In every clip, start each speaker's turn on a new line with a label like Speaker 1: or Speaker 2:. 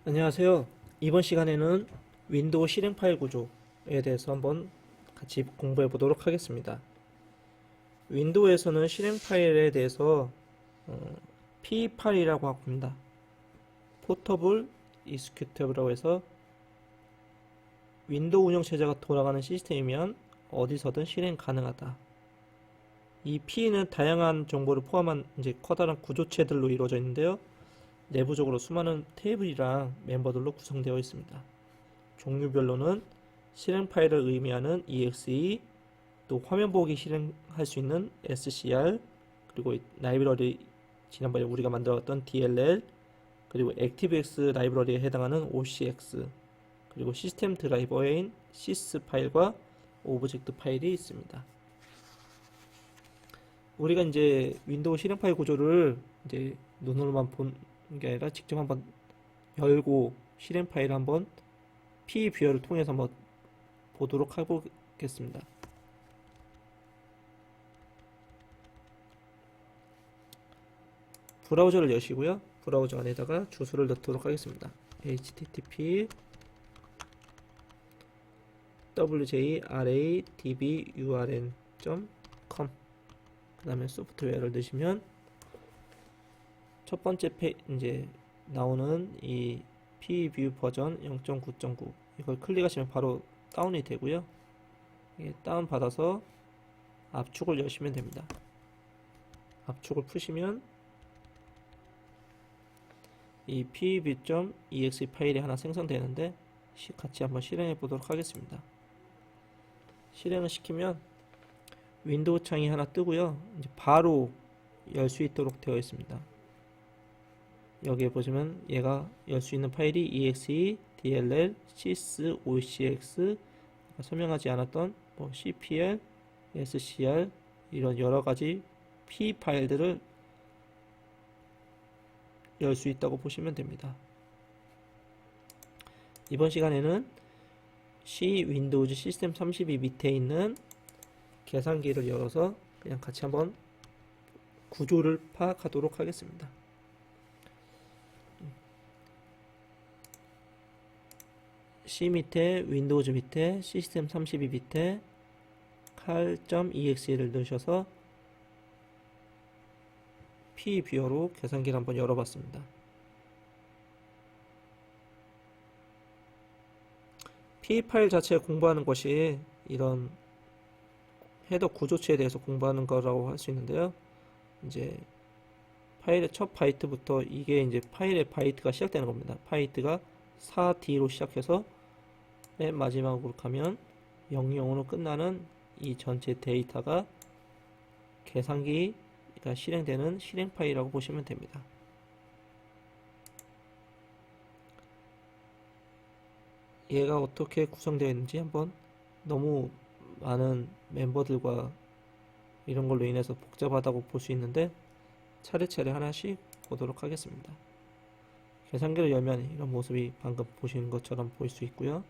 Speaker 1: 안녕하세요. 이번 시간에는 윈도우 실행 파일 구조에 대해서 한번 같이 공부해 보도록 하겠습니다. 윈도우에서는 실행 파일에 대해서 P 파일이라고 합니다. 포터블 이스큐테이블이라고 해서 윈도우 운영 체제가 돌아가는 시스템이면 어디서든 실행 가능하다. 이 P는 다양한 정보를 포함한 이제 커다란 구조체들로 이루어져 있는데요. 내부적으로 수많은 테이블이랑 멤버들로 구성되어 있습니다. 종류별로는 실행 파일을 의미하는 exe, 또 화면 보기 실행할 수 있는 scr, 그리고 라이브러리 지난번에 우리가 만들었던 dll, 그리고 ActiveX 라이브러리에 해당하는 ocx, 그리고 시스템 드라이버인 sys 파일과 오브젝트 파일이 있습니다. 우리가 이제 윈도우 실행 파일 구조를 이제 눈으로만 본 게 아니라 직접 한번 열고 실행 파일을 한번 P 뷰어를 통해서 한번 보도록 해보겠습니다. 브라우저를 여시고요. 브라우저 안에다가 주소를 넣도록 하겠습니다. http wjradburn.com 그 다음에 소프트웨어를 넣으시면 첫 번째 이제 나오는 이 pview 버전 0.9.9 이걸 클릭하시면 바로 다운이 되고요. 이게 다운 받아서 압축을 여시면 됩니다. 압축을 푸시면 이 pv.exe 파일이 하나 생성되는데 같이 한번 실행해 보도록 하겠습니다. 실행을 시키면 윈도우 창이 하나 뜨고요. 이제 바로 열 수 있도록 되어 있습니다. 여기에 보시면 얘가 열 수 있는 파일이 exe, dll, sys, ocx, 설명하지 않았던 뭐 cpl, scr 이런 여러가지 p 파일들을 열 수 있다고 보시면 됩니다. 이번 시간에는 C 윈도우즈 시스템 32 밑에 있는 계산기를 열어서 그냥 같이 한번 구조를 파악하도록 하겠습니다. C 밑에 윈도우즈 밑에 시스템 32 밑에 cal.exe를 넣으셔서 P 뷰어로 계산기를 한번 열어봤습니다. P 파일 자체 공부하는 것이 이런 헤더 구조체에 대해서 공부하는 거라고 할 수 있는데요. 이제 파일의 첫 바이트부터 이게 이제 파일의 바이트가 시작되는 겁니다. 바이트가 4D로 시작해서 맨 마지막으로 가면 00으로 끝나는 이 전체 데이터가 계산기가 실행되는 실행 파일이라고 보시면 됩니다. 얘가 어떻게 구성되어 있는지 한번 너무 많은 멤버들과 이런 걸로 인해서 복잡하다고 볼 수 있는데 차례차례 하나씩 보도록 하겠습니다. 계산기를 열면 이런 모습이 방금 보시는 것처럼 보일 수 있고요.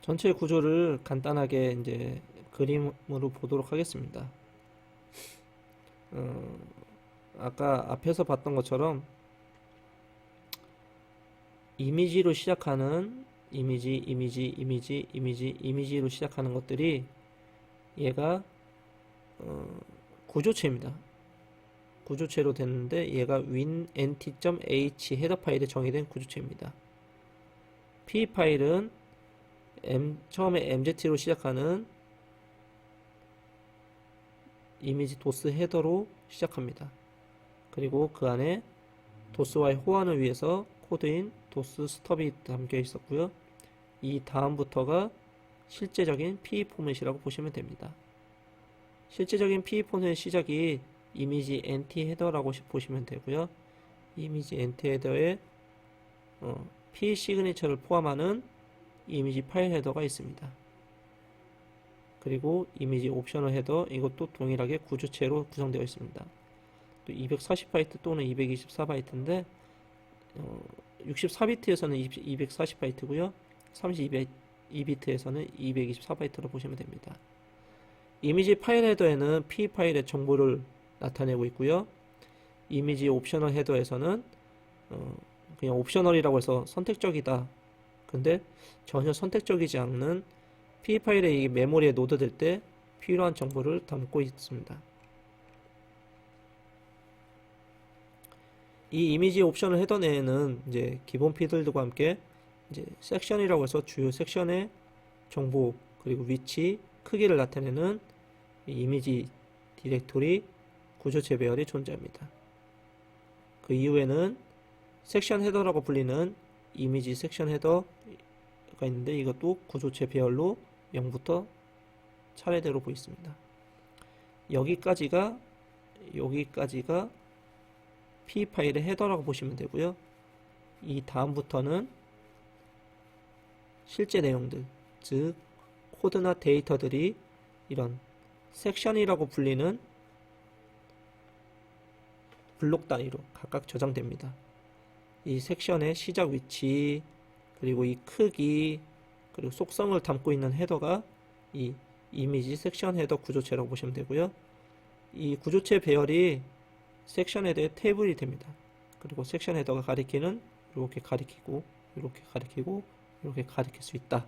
Speaker 1: 전체 구조를 간단하게 이제 그림으로 보도록 하겠습니다. 아까 앞에서 봤던 것처럼 이미지로 시작하는 이미지로 시작하는 것들이 얘가 구조체입니다. 구조체로 됐는데 얘가 win.nt.h 헤더 파일에 정의된 구조체입니다. p 파일은 처음에 mz로 시작하는 이미지 도스 헤더로 시작합니다. 그리고 그 안에 도스와의 호환을 위해서 코드인 도스 스톱이 담겨 있었고요. 이 다음부터가 실제적인 p 포맷이라고 보시면 됩니다. 실제적인 p 포맷의 시작이 이미지 nt 헤더라고 보시면 되고요. 이미지 nt 헤더에 p 시그니처를 포함하는 이미지 파일 헤더가 있습니다. 그리고 이미지 옵셔널 헤더 이것도 동일하게 구조체로 구성되어 있습니다. 또 240바이트 또는 224바이트인데 64비트에서는 240바이트고요. 32비트에서는 224바이트로 보시면 됩니다. 이미지 파일 헤더에는 P 파일의 정보를 나타내고 있고요. 이미지 옵셔널 헤더에서는 그냥 옵셔널이라고 해서 선택적이다. 근데 전혀 선택적이지 않는 P 파일의 이 메모리에 노드될 때 필요한 정보를 담고 있습니다. 이 이미지 옵셔널 헤더 내에는 이제 기본 필드들과 함께 이제 섹션이라고 해서 주요 섹션의 정보 그리고 위치, 크기를 나타내는 이 이미지 디렉토리 구조체 배열이 존재합니다. 그 이후에는 섹션 헤더라고 불리는 이미지 섹션 헤더가 있는데 이것도 구조체 배열로 0부터 차례대로 보입니다. 여기까지가 P 파일의 헤더라고 보시면 되고요. 이 다음부터는 실제 내용들, 즉 코드나 데이터들이 이런 섹션이라고 불리는 블록 단위로 각각 저장됩니다. 이 섹션의 시작 위치, 그리고 이 크기, 그리고 속성을 담고 있는 헤더가 이 이미지 섹션 헤더 구조체라고 보시면 되고요. 이 구조체 배열이 섹션 헤더의 테이블이 됩니다. 그리고 섹션 헤더가 가리키는 이렇게 가리키고 이렇게 가리키고 이렇게 가리킬 수 있다.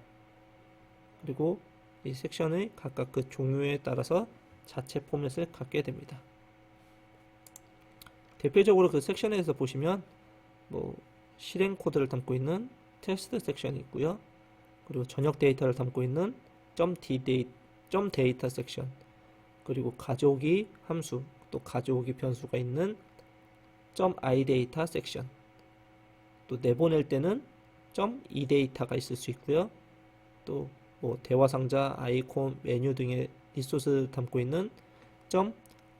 Speaker 1: 그리고 이 섹션의 각각 그 종류에 따라서 자체 포맷을 갖게 됩니다. 대표적으로 그 섹션에서 보시면 실행 코드를 담고 있는 테스트 섹션이 있고요. 그리고 전역 데이터를 담고 있는 점 데이터 섹션, 그리고 가져오기 함수, 또 가져오기 변수가 있는 .iData 섹션, 또 내보낼 때는 .eData가 있을 수 있고요. 또 대화 상자, 아이콘, 메뉴 등의 리소스를 담고 있는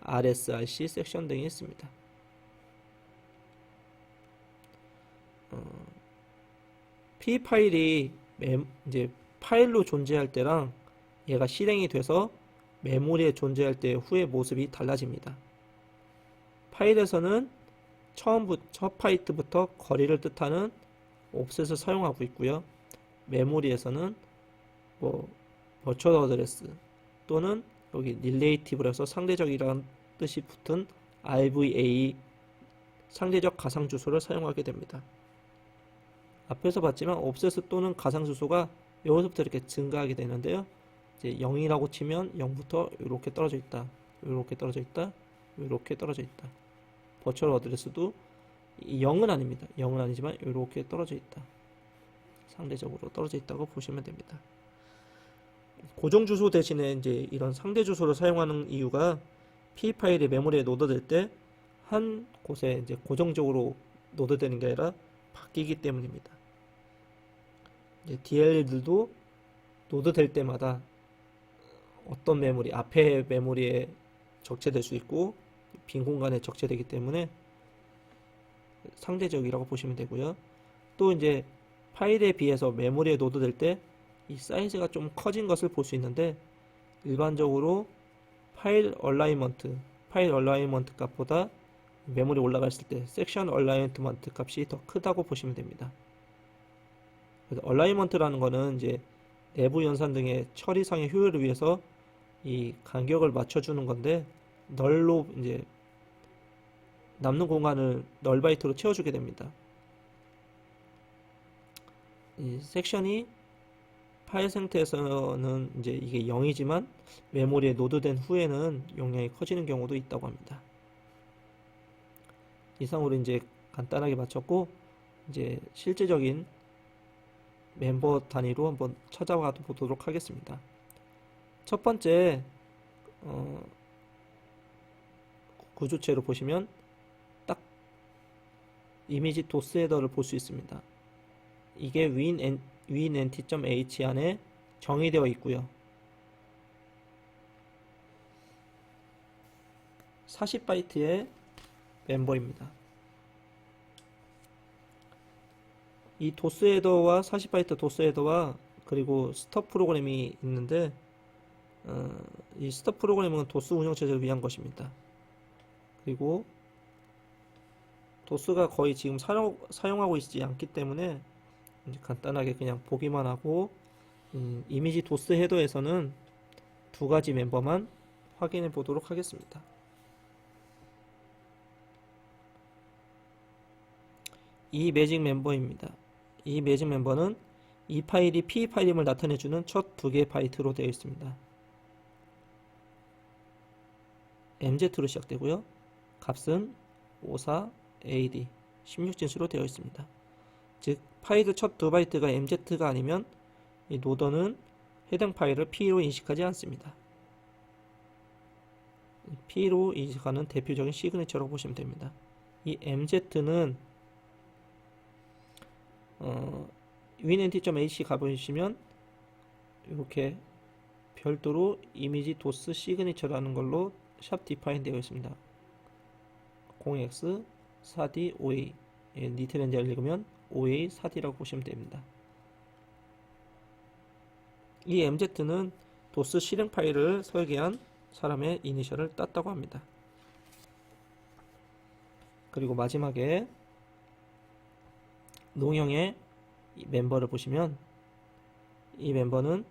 Speaker 1: .rsrc 섹션 등이 있습니다. P 파일이 이제 파일로 존재할 때랑 얘가 실행이 돼서 메모리에 존재할 때 후의 모습이 달라집니다. 파일에서는 첫 바이트부터 거리를 뜻하는 옵셋을 사용하고 있고요. 메모리에서는 버추얼 어드레스 또는 여기 릴레이티브라서 상대적이라는 뜻이 붙은 RVA 상대적 가상 주소를 사용하게 됩니다. 앞에서 봤지만 옵셋 또는 가상 주소가 여기서부터 이렇게 증가하게 되는데요. 이제 0이라고 치면 0부터 이렇게 떨어져 있다, 이렇게 떨어져 있다, 이렇게 떨어져 있다. 버추얼 어드레스도 0은 아닙니다. 0은 아니지만 이렇게 떨어져 있다. 상대적으로 떨어져 있다고 보시면 됩니다. 고정 주소 대신에 이제 이런 상대 주소를 사용하는 이유가 P 파일이 메모리에 노드될 때 한 곳에 이제 고정적으로 노드되는 게 아니라 바뀌기 때문입니다. 이제 DLL들도 노드될 때마다 어떤 메모리, 앞에 메모리에 적재될 수 있고 빈 공간에 적재되기 때문에 상대적이라고 보시면 되고요. 또 이제 파일에 비해서 메모리에 노드될 때 이 사이즈가 좀 커진 것을 볼 수 있는데 일반적으로 파일 얼라이먼트 값보다 메모리 올라갔을 때 섹션 얼라이먼트 값이 더 크다고 보시면 됩니다. 그래서 얼라이먼트라는 거는 이제 내부 연산 등의 처리상의 효율을 위해서 이 간격을 맞춰주는 건데 널로 이제 남는 공간을 널 바이트로 채워주게 됩니다. 이 섹션이 파일 상태에서는 이제 이게 0이지만 메모리에 노드된 후에는 용량이 커지는 경우도 있다고 합니다. 이상으로 이제 간단하게 마쳤고 이제 실제적인 멤버 단위로 한번 찾아가 보도록 하겠습니다. 첫 번째 구조체로 보시면 딱 이미지 도스 헤더를 볼 수 있습니다. 이게 winnt.h 안에 정의되어 있고요. 40바이트의 멤버입니다. 이 도스 헤더와 40바이트 도스 헤더와 그리고 스톱 프로그램이 있는데 이 스톱 프로그램은 도스 운영체제를 위한 것입니다. 그리고 도스가 거의 지금 사용하고 있지 않기 때문에 이제 간단하게 그냥 보기만 하고, 이미지 도스 헤더에서는 두 가지 멤버만 확인해 보도록 하겠습니다. 이 매직 멤버입니다. 이 매직 멤버는 이 파일이 P 파일임을 나타내주는 첫 두 개의 바이트로 되어 있습니다. MZ로 시작되고요. 값은 54AD 16진수로 되어 있습니다. 즉 파일의 첫 두 바이트가 MZ가 아니면 이 노더는 해당 파일을 P로 인식하지 않습니다. P로 인식하는 대표적인 시그니처라고 보시면 됩니다. 이 MZ는 winnt.h 가보시면 이렇게 별도로 이미지 도스 시그니처라는 걸로 샵 디파인 되어 있습니다. 0x 4d 5a 니트렌즈를 읽으면 5a 4d라고 보시면 됩니다. 이 MZ는 도스 실행 파일을 설계한 사람의 이니셜을 땄다고 합니다. 그리고 마지막에 농형의 멤버를 보시면 이 멤버는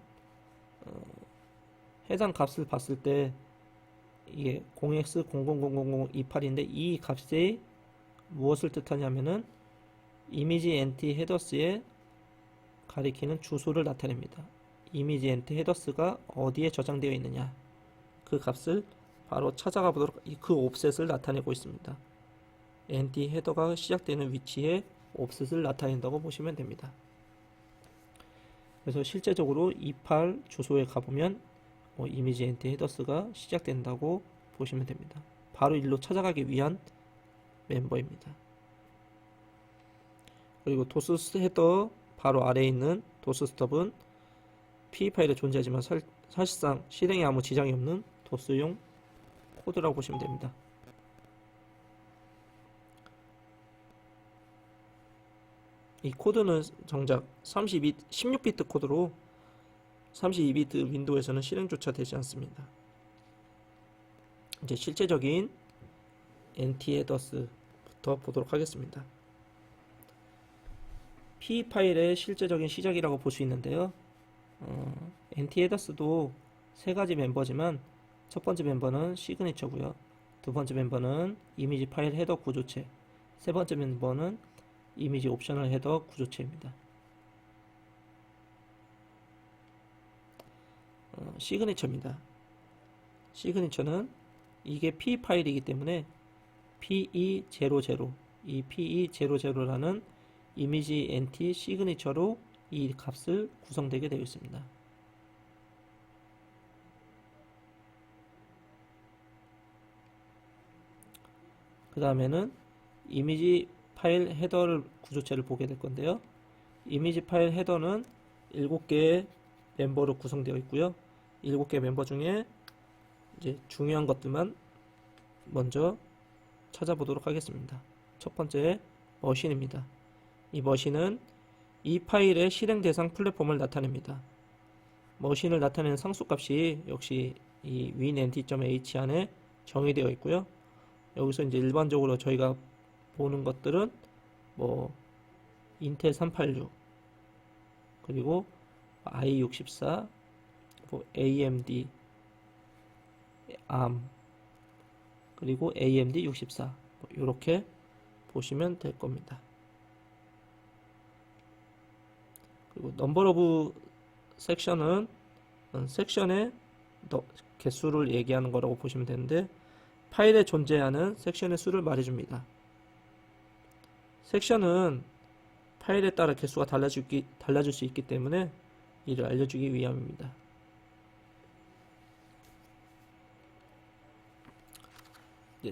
Speaker 1: 해당 값을 봤을 때 이게 0x000028인데 이 값이 무엇을 뜻하냐면은 이미지 엔티 헤더스에 가리키는 주소를 나타냅니다. 이미지 엔티 헤더스가 어디에 저장되어 있느냐, 그 값을 바로 찾아가 보도록, 그 옵셋을 나타내고 있습니다. 엔티 헤더가 시작되는 위치에 옵셋을 나타낸다고 보시면 됩니다. 그래서 실제적으로 28 주소에 가보면 이미지 엔티 헤더스가 시작된다고 보시면 됩니다. 바로 일로 찾아가기 위한 멤버입니다. 그리고 도스 헤더 바로 아래에 있는 도스 스톱은 P 파일에 존재하지만 사실상 실행에 아무 지장이 없는 도스용 코드라고 보시면 됩니다. 이 코드는 정작 16비트 코드로 32비트 윈도우에서는 실행조차 되지 않습니다. 이제 실제적인 NT 헤더스부터 보도록 하겠습니다. P 파일의 실제적인 시작이라고 볼 수 있는데요. NT 헤더스도 세 가지 멤버지만 첫 번째 멤버는 시그니처고요. 두 번째 멤버는 이미지 파일 헤더 구조체, 세 번째 멤버는 이미지 옵셔널 헤더 구조체입니다. 시그니처입니다. 시그니처는 이게 P 파일이기 때문에 PE00, 이 PE00라는 이미지 엔티 시그니처로 이 값을 구성되게 되어 있습니다. 그 다음에는 이미지 파일 헤더를 구조체를 보게 될 건데요. 이미지 파일 헤더는 7개의 멤버로 구성되어 있고요. 7개 멤버 중에 이제 중요한 것들만 먼저 찾아보도록 하겠습니다. 첫 번째 머신입니다. 이 머신은 이 파일의 실행 대상 플랫폼을 나타냅니다. 머신을 나타내는 상수값이 역시 이 winnt.h 안에 정의되어 있고요. 여기서 이제 일반적으로 저희가 보는 것들은 뭐 인텔 386 그리고 i64 뭐 AMD ARM 그리고 AMD 64 이렇게 보시면 될 겁니다. 그리고 넘버 오브 섹션은 섹션의 개수를 얘기하는 거라고 보시면 되는데 파일에 존재하는 섹션의 수를 말해줍니다. 섹션은 파일에 따라 개수가 달라질 수 있기 때문에 이를 알려주기 위함입니다.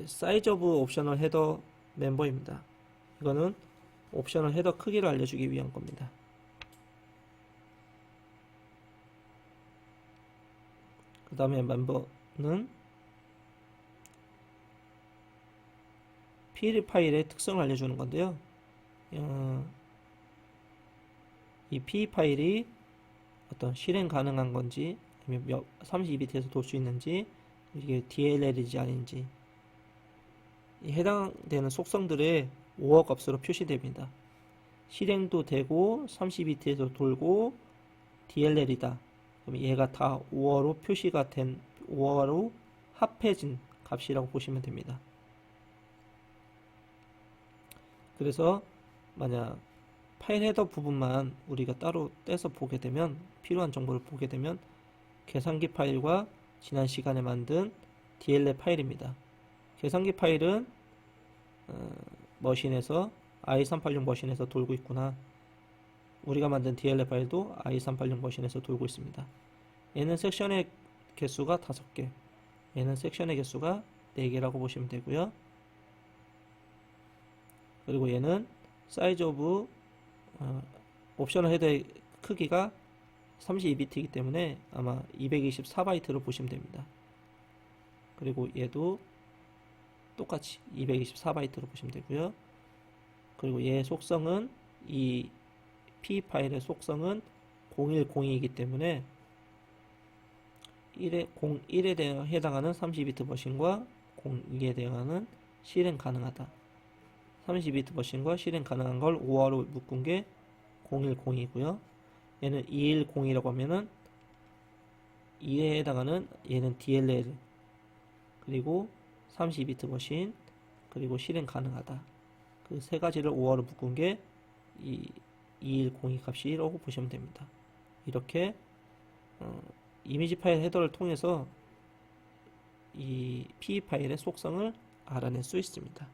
Speaker 1: 사이즈 오브 옵셔널 헤더 멤버입니다. 이거는 옵셔널 헤더 크기를 알려주기 위한 겁니다. 그 다음에 멤버는 PL 파일의 특성을 알려주는 건데요. 이 P 파일이 어떤 실행 가능한 건지, 아니면 32비트에서 돌 수 있는지, 이게 DLL인지 아닌지, 이 해당되는 속성들의 5어 값으로 표시됩니다. 실행도 되고 32비트에서 돌고 DLL이다. 그럼 얘가 다 5어로 표시가 된 5어로 합해진 값이라고 보시면 됩니다. 그래서 만약 파일 헤더 부분만 우리가 따로 떼서 보게 되면, 필요한 정보를 보게 되면 계산기 파일과 지난 시간에 만든 DLL 파일입니다. 계산기 파일은 머신에서 i386 머신에서 돌고 있구나. 우리가 만든 DLL 파일도 i386 머신에서 돌고 있습니다. 얘는 섹션의 개수가 5개, 얘는 섹션의 개수가 4개라고 보시면 되고요. 그리고 얘는 사이즈 오브 옵셔널 헤더의 크기가 32비트이기 때문에 아마 224바이트로 보시면 됩니다. 그리고 얘도 똑같이 224바이트로 보시면 되고요. 그리고 얘의 속성은, 이 P 파일의 속성은 0102이기 때문에 1에 해당하는 32비트 머신과 02에 해당하는 실행 가능하다. 32비트 머신과 실행 가능한 걸 5어로 묶은 게 0102이고요. 얘는 2102라고 하면은 2에 해당하는, 얘는 DLL, 그리고 32비트 머신, 그리고 실행 가능하다. 그 세 가지를 5어로 묶은 게 이 2102 값이라고 보시면 됩니다. 이렇게 이미지 파일 헤더를 통해서 이 P 파일의 속성을 알아낼 수 있습니다.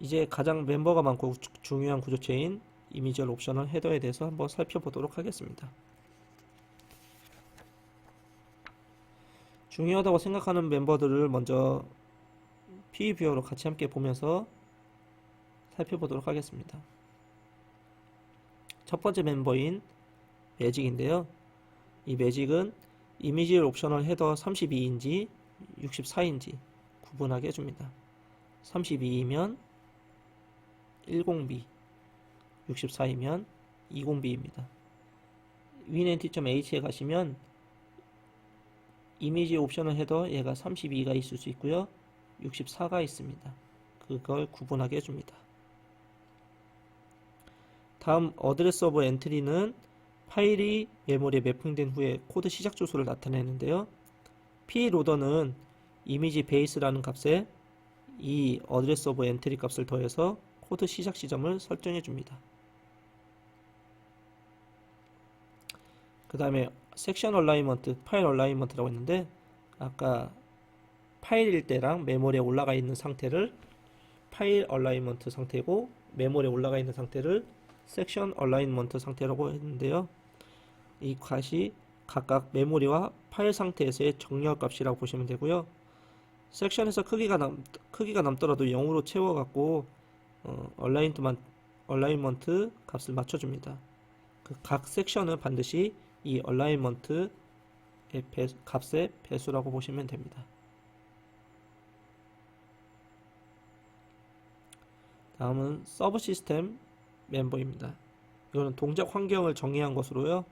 Speaker 1: 이제 가장 멤버가 많고 중요한 구조체인 이미지얼 옵셔널 헤더에 대해서 한번 살펴보도록 하겠습니다. 중요하다고 생각하는 멤버들을 먼저 P뷰어로 같이 함께 보면서 살펴보도록 하겠습니다. 첫 번째 멤버인 매직인데요. 이 매직은 이미지얼 옵셔널 헤더 32인지 64인지 구분하게 해줍니다. 32이면 10B, 64이면 20B입니다. winnt.h에 가시면 이미지 옵셔널 헤더 얘가 32가 있을 수 있고요, 64가 있습니다. 그걸 구분하게 해줍니다. 다음 어드레스 오브 엔트리는 파일이 메모리에 매핑된 후에 코드 시작 주소를 나타내는데요. ploader는 이미지 베이스라는 값에 이 어드레스 오브 엔트리 값을 더해서 코드 시작 지점을 설정해 줍니다. 그 다음에 섹션 얼라이먼트, 파일 얼라이먼트라고 했는데, 아까 파일일 때랑 메모리에 올라가 있는 상태를 파일 얼라이먼트 상태고, 메모리에 올라가 있는 상태를 섹션 얼라이먼트 상태라고 했는데요. 이 값이 각각 메모리와 파일 상태에서의 정렬 값이라고 보시면 되고요. 섹션에서 크기가 남더라도 0으로 채워갖고 얼라이먼트 값을 맞춰줍니다. 그 각 섹션은 반드시 이 얼라이먼트 값의 배수라고 보시면 됩니다. 다음은 서브 시스템 멤버입니다. 이거는 동작 환경을 정의한 것으로요.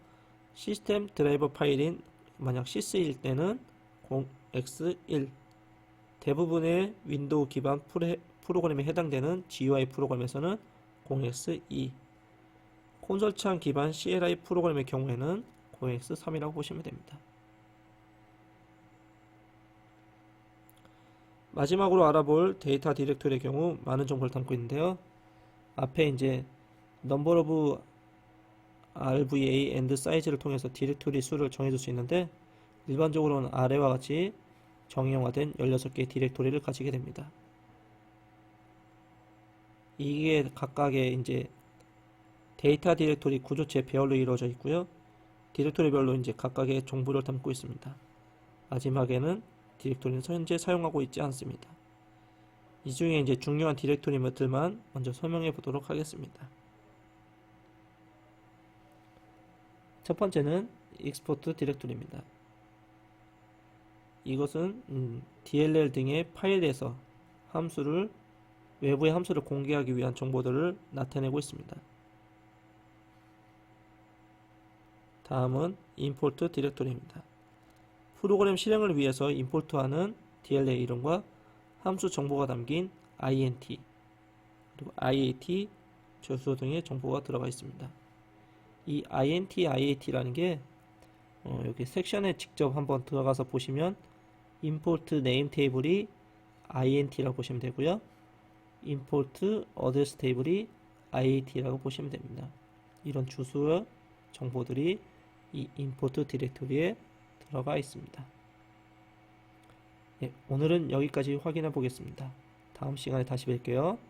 Speaker 1: 시스템 드라이버 파일인 만약 sys일 때는 0x1, 대부분의 윈도우 기반 프로그램에 해당되는 GUI 프로그램에서는 0x2, 콘솔 창 기반 CLI 프로그램의 경우에는 0x3이라고 보시면 됩니다. 마지막으로 알아볼 데이터 디렉토리의 경우 많은 정보를 담고 있는데요. 앞에 이제 number of RVA and size를 통해서 디렉토리 수를 정해줄 수 있는데, 일반적으로는 아래와 같이 정형화된 16개의 디렉토리를 가지게 됩니다. 이게 각각의 이제 데이터 디렉토리 구조체 배열로 이루어져 있고요. 디렉토리별로 이제 각각의 정보를 담고 있습니다. 마지막에는 디렉토리는 현재 사용하고 있지 않습니다. 이 중에 이제 중요한 디렉토리들만 먼저 설명해 보도록 하겠습니다. 첫 번째는 익스포트 디렉토리입니다. 이것은 DLL 등의 파일에서 외부의 함수를 공개하기 위한 정보들을 나타내고 있습니다. 다음은 임포트 디렉토리입니다. 프로그램 실행을 위해서 임포트하는 DLL 이름과 함수 정보가 담긴 int 그리고 iat 주소 등의 정보가 들어가 있습니다. 이 iat라는 게 여기 섹션에 직접 한번 들어가서 보시면 import name 테이블이 int라고 보시면 되고요. import address 테이블이 iat라고 보시면 됩니다. 이런 주소 정보들이 이 import 디렉토리에 들어가 있습니다. 네, 오늘은 여기까지 확인해 보겠습니다. 다음 시간에 다시 뵐게요.